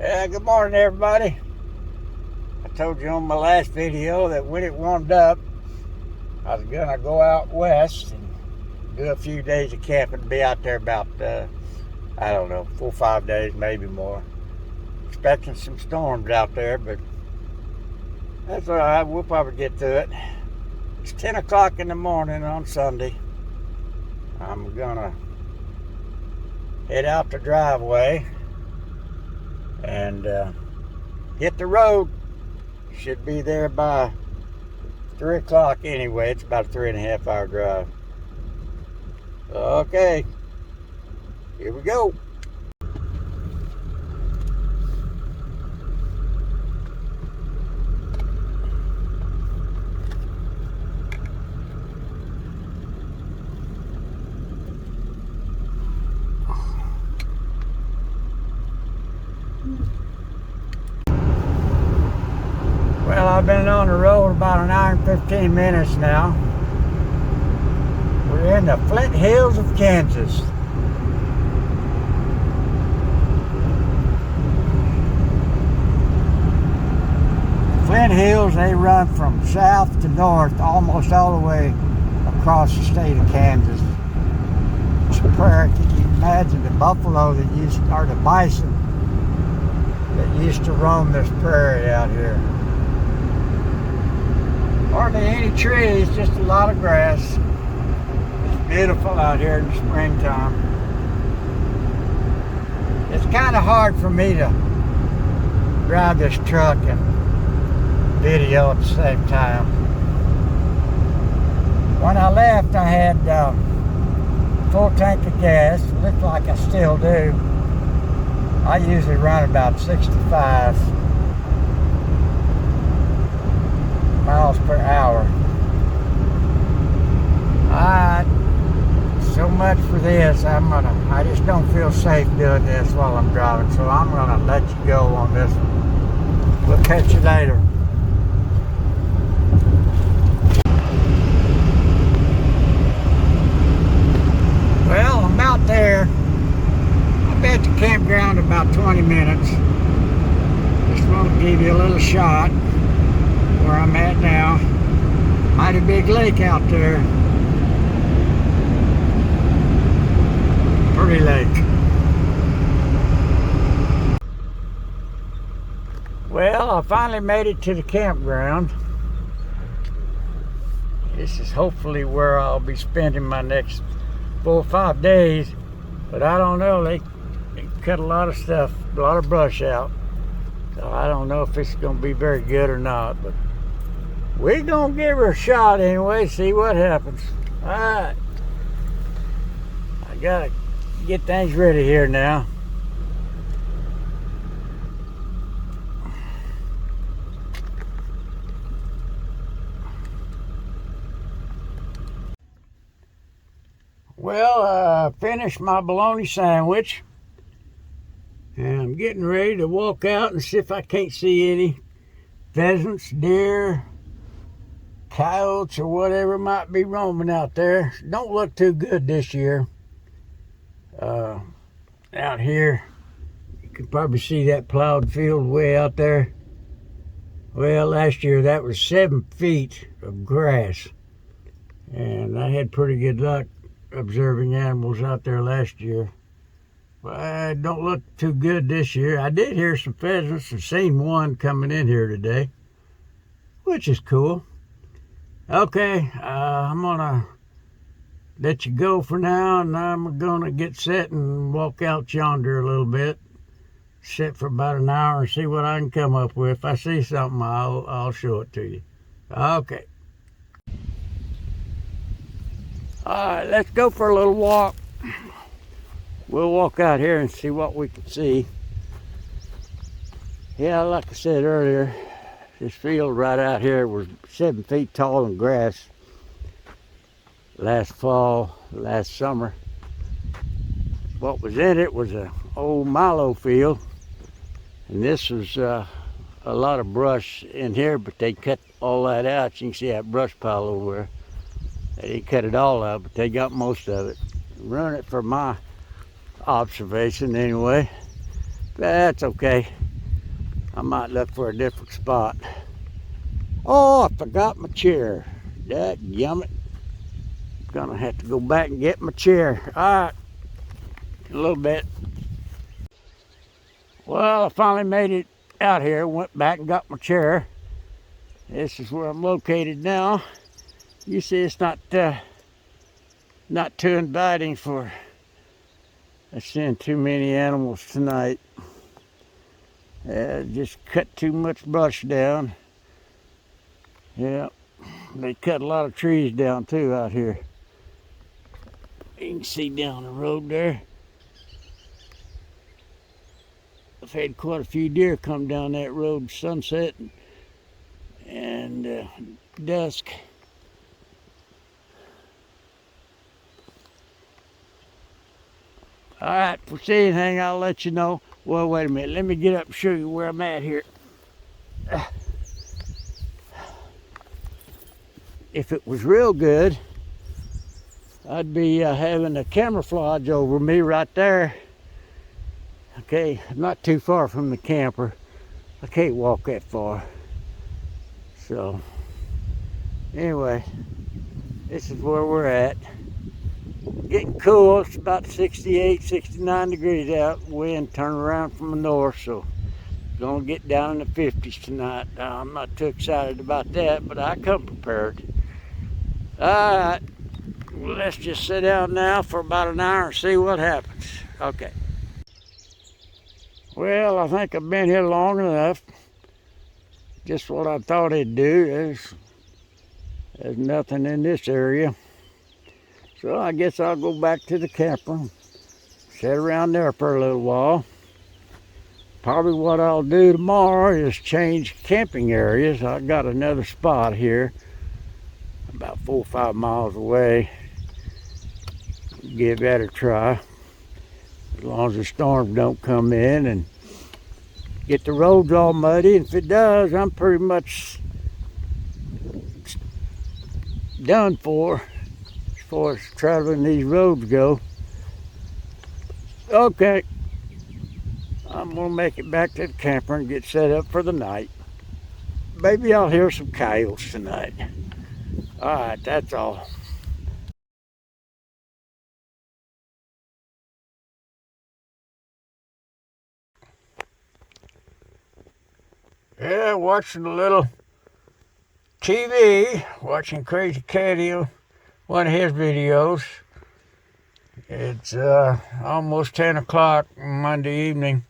Good morning, everybody. I told you on my last video that when it warmed up, I was gonna go out west and do a few days of camping. Be out there about, I don't know, 4 or 5 days, maybe more. Expecting some storms out there, but that's all right. We'll probably get to it. It's 10 o'clock in the morning on Sunday. I'm gonna head out the driveway and hit the road. Should be there by 3 o'clock anyway. It's about a 3.5 hour drive. Okay, here we go. Well, I've been on the road about an hour and 15 minutes now. We're in the Flint Hills of Kansas. Flint Hills, they run from south to north, almost all the way across the state of Kansas. It's a prairie. Can you imagine the buffalo that used, or the bison that used to roam this prairie out here? Hardly any trees, just a lot of grass. It's beautiful out here in the springtime. It's kind of hard for me to drive this truck and video at the same time. When I left, I had a full tank of gas. It looked like I still do. I usually run about 65 miles per hour. Alright, so much for this. I just don't feel safe doing this while I'm driving, so I'm gonna let you go on this one. We'll catch you later. Well, I'm out there. I'll be at the campground about 20 minutes. Just want to give you a little shot where I'm at now. Mighty big lake out there. Pretty lake. Well, I finally made it to the campground. This is hopefully where I'll be spending my next 4 or 5 days, but I don't know. They cut a lot of stuff, a lot of brush out. So I don't know if it's going to be very good or not, but we're going to give her a shot anyway, see what happens. Alright. I got to get things ready here now. Well, I finished my bologna sandwich. And I'm getting ready to walk out and see if I can't see any pheasants, deer, coyotes, or whatever might be roaming out there. Don't look too good this year. Out here, you can probably see that plowed field way out there. Well, last year that was 7 feet of grass. And I had pretty good luck observing animals out there last year. Well, it don't look too good this year. I did hear some pheasants and seen one coming in here today, which is cool. Okay, I'm gonna let you go for now, and I'm gonna get set and walk out yonder a little bit. Sit for about an hour and see what I can come up with. If I see something, I'll show it to you. Okay. All right, let's go for a little walk. We'll walk out here and see what we can see. Yeah, like I said earlier, this field right out here was 7 feet tall in grass last fall, last summer. What was in it was an old milo field, and this was a lot of brush in here, but they cut all that out. You can see that brush pile over there. They didn't cut it all out, but they got most of it. Run it for my observation anyway. But that's okay. I might look for a different spot. Oh, I forgot my chair. Dadgummit. Gonna have to go back and get my chair. Alright, a little bit. Well, I finally made it out here. Went back and got my chair. This is where I'm located now. You see, it's not too inviting for seeing too many animals tonight. Just cut too much brush down. Yeah, they cut a lot of trees down too out here. You can see down the road there. I've had quite a few deer come down that road sunset and dusk. All right, if we see anything, I'll let you know. Well, wait a minute. Let me get up and show you where I'm at here. If it was real good, I'd be having a camouflage over me right there. Okay, not too far from the camper. I can't walk that far. So, anyway, this is where we're at. Getting cool. It's about 68, 69 degrees out. Wind turning around from the north, so gonna get down in the 50s tonight. I'm not too excited about that, but I come prepared. All right, let's just sit down now for about an hour and see what happens. Okay. Well, I think I've been here long enough. Just what I thought it'd do. There's nothing in this area. So I guess I'll go back to the camper, sit around there for a little while. Probably what I'll do tomorrow is change camping areas. I got another spot here, about 4 or 5 miles away. Give that a try. As long as the storms don't come in and get the roads all muddy. And if it does, I'm pretty much done for as far as traveling these roads go. Okay, I'm gonna make it back to the camper and get set up for the night. Maybe I'll hear some coyotes tonight. All right, that's all. Yeah, watching a little TV, watching Crazy Caddy, one of his videos. It's almost 10 o'clock Monday evening.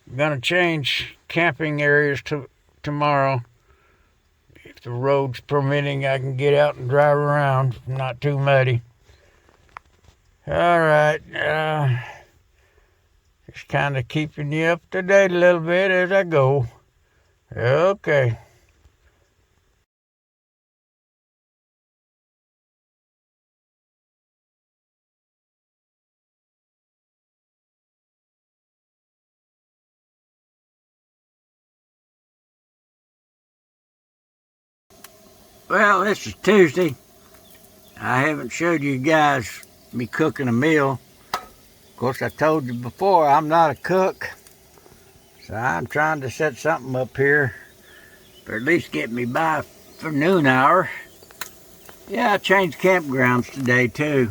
I'm gonna change camping areas tomorrow. If the road's permitting, I can get out and drive around, not too muddy. All right, just kind of keeping you up to date a little bit as I go. Okay. Well, this is Tuesday. I haven't showed you guys me cooking a meal. Of course, I told you before, I'm not a cook. So I'm trying to set something up here, or at least get me by for noon hour. Yeah, I changed campgrounds today too.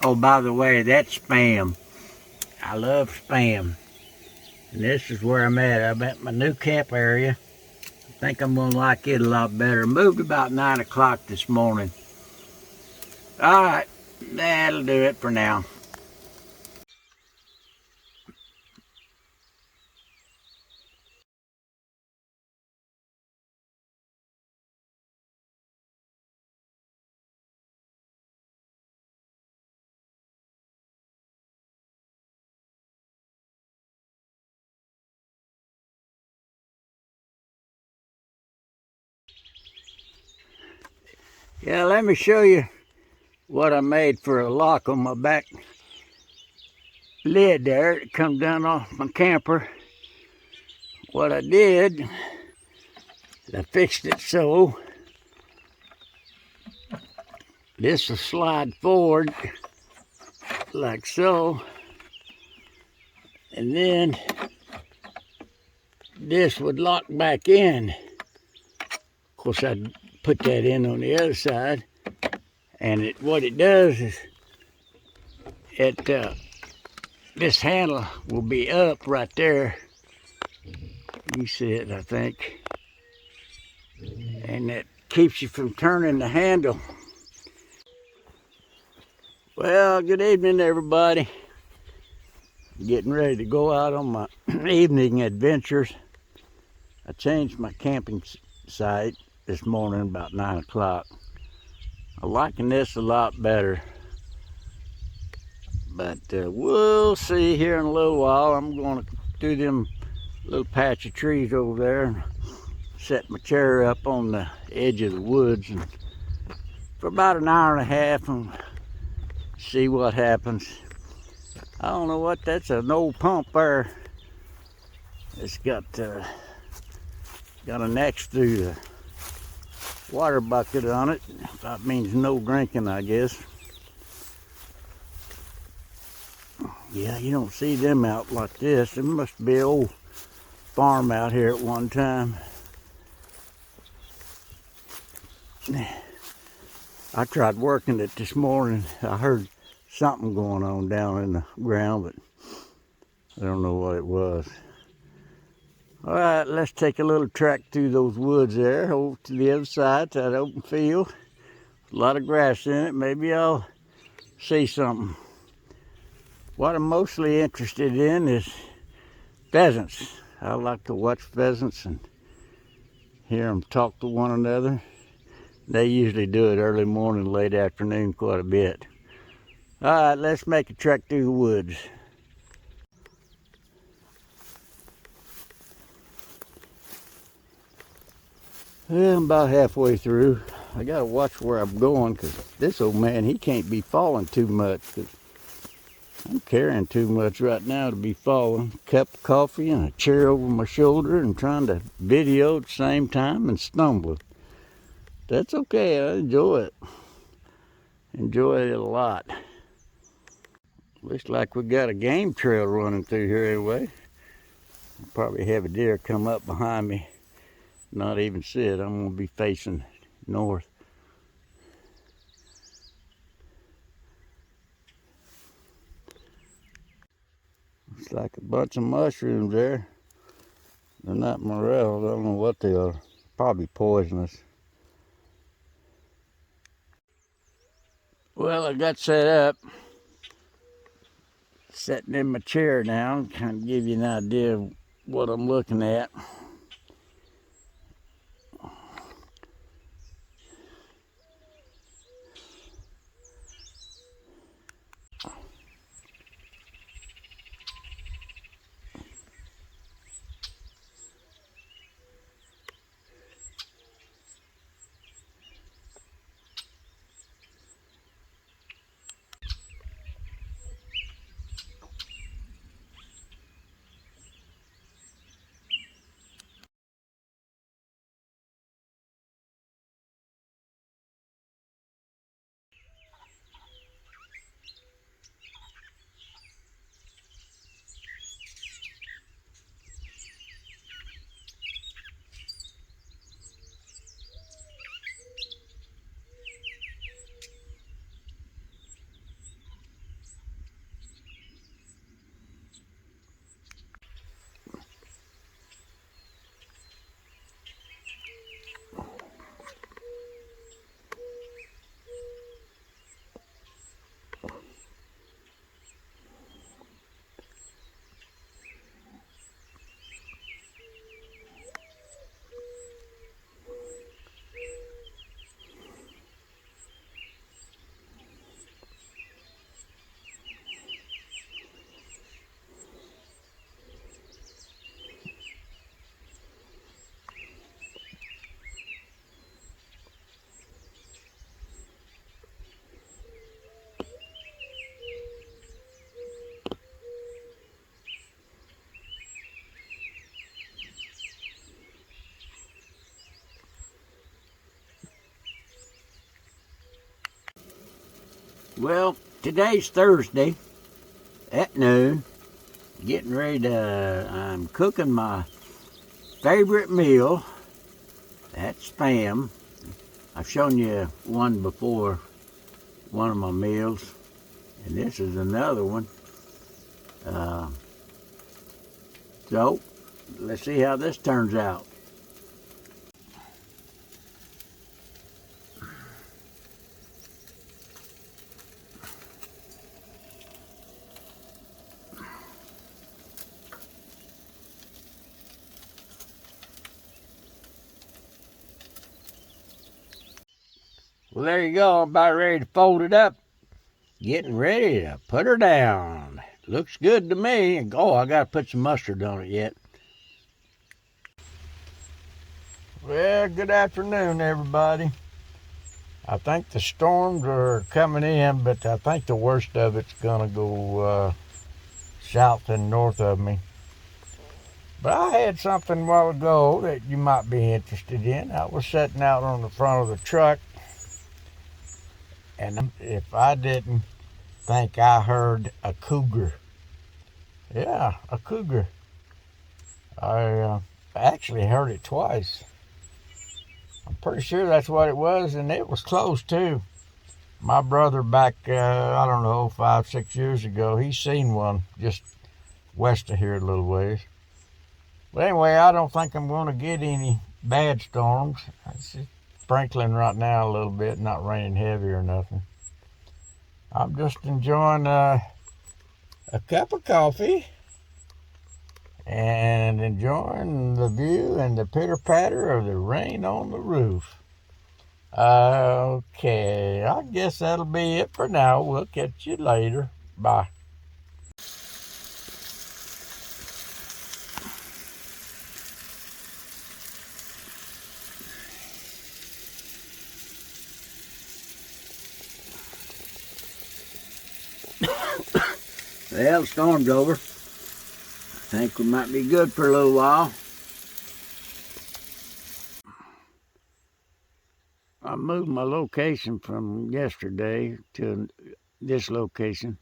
Oh, by the way, that's Spam. I love Spam. And this is where I'm at. I'm at my new camp area. I think I'm gonna like it a lot better. Moved about 9 o'clock this morning. All right, that'll do it for now. Yeah, let me show you what I made for a lock on my back lid there. It comes down off my camper. What I did, I fixed it so this will slide forward like so, and then this would lock back in. Of course, I'd put that in on the other side, and what it does is this handle will be up right there. You see it, I think, and that keeps you from turning the handle. Well, good evening, everybody. Getting ready to go out on my evening adventures. I changed my camping site this morning about 9 o'clock. I'm liking this a lot better, but we'll see here in a little while. I'm going to do them little patch of trees over there and set my chair up on the edge of the woods and for about an hour and a half and see what happens. I don't know what that's, an old pump there. It's got an X through the water bucket on it. That means no drinking, I guess. Yeah, you don't see them out like this. There must be an old farm out here at one time. I tried working it this morning. I heard something going on down in the ground, but I don't know what it was. All right, let's take a little trek through those woods there, over to the other side, to that open field. A lot of grass in it. Maybe I'll see something. What I'm mostly interested in is pheasants. I like to watch pheasants and hear them talk to one another. They usually do it early morning, late afternoon, quite a bit. All right, let's make a trek through the woods. Well, I'm about halfway through. I gotta watch where I'm going because this old man, he can't be falling too much because I'm carrying too much right now to be falling. Cup of coffee and a chair over my shoulder and trying to video at the same time and stumbling. That's okay, I enjoy it. Enjoy it a lot. Looks like we got a game trail running through here anyway. I'll probably have a deer come up behind me. Not even see it. I'm gonna be facing north. Looks like a bunch of mushrooms there. They're not morels. I don't know what they are. Probably poisonous. Well, I got set up. Sitting in my chair now, kind of give you an idea of what I'm looking at. Well, today's Thursday at noon. Getting ready to, I'm cooking my favorite meal. That's spam. I've shown you one before, one of my meals, and this is another one. So let's see how this turns out. Well, there you go. I'm about ready to fold it up. Getting ready to put her down. Looks good to me. Oh, I got to put some mustard on it yet. Well, good afternoon, everybody. I think the storms are coming in, but I think the worst of it's going to go south and north of me. But I had something a while ago that you might be interested in. I was sitting out on the front of the truck, and if I didn't think I heard a cougar. Yeah, a cougar. I actually heard it twice. I'm pretty sure that's what it was, and it was close too. My brother back, I don't know, 5, 6 years ago, he seen one just west of here a little ways. But anyway, I don't think I'm going to get any bad storms. It's just sprinkling right now a little bit, not raining heavy or nothing. I'm just enjoying a cup of coffee and enjoying the view and the pitter-patter of the rain on the roof. Okay, I guess that'll be it for now. We'll catch you later. Bye. Well, the storm's over. I think we might be good for a little while. I moved my location from yesterday to this location.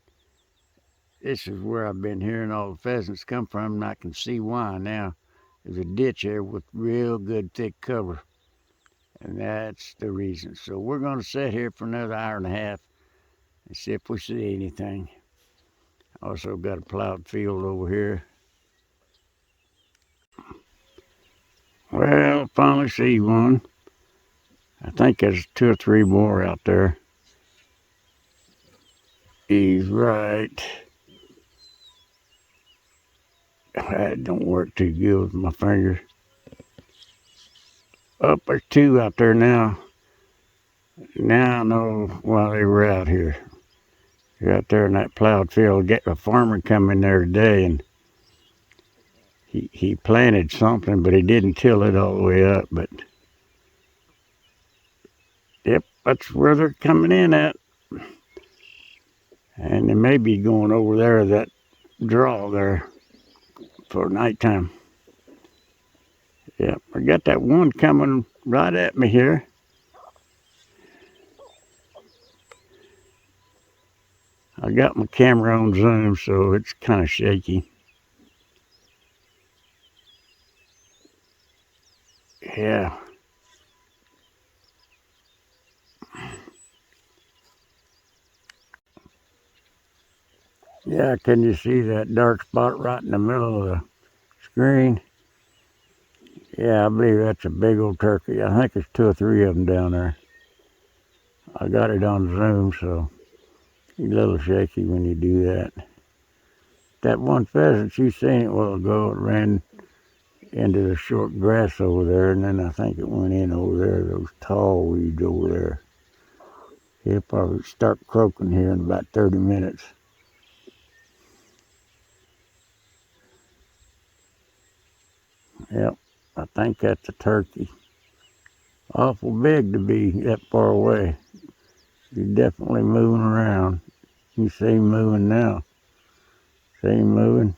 This is where I've been hearing all the pheasants come from, and I can see why now. There's a ditch there with real good thick cover, and that's the reason. So we're going to sit here for another hour and a half and see if we see anything. Also got a plowed field over here. Well, finally see one. I think there's 2 or 3 more out there. He's right. That don't work too good with my fingers. Oh, there's 2 out there now. Now I know why they were out here. They're out there in that plowed field. Get a farmer come in there today, and he planted something, but he didn't till it all the way up. But yep, that's where they're coming in at. And they may be going over there, that draw there, for nighttime. Yep, I got that one coming right at me here. I got my camera on zoom, so it's kind of shaky. Yeah. Yeah, can you see that dark spot right in the middle of the screen? Yeah, I believe that's a big old turkey. I think there's 2 or 3 of them down there. I got it on zoom, so it's a little shaky when you do that. That one pheasant you seen a while ago, it ran into the short grass over there, and then I think it went in over there, those tall weeds over there. He'll probably start croaking here in about 30 minutes. Yep, I think that's a turkey. Awful big to be that far away. He's definitely moving around. You see him moving now. See him moving?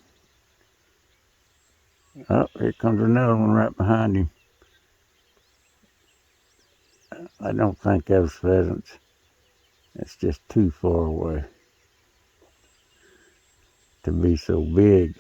Oh, here comes another one right behind him. I don't think those pheasants. It's just too far away to be so big.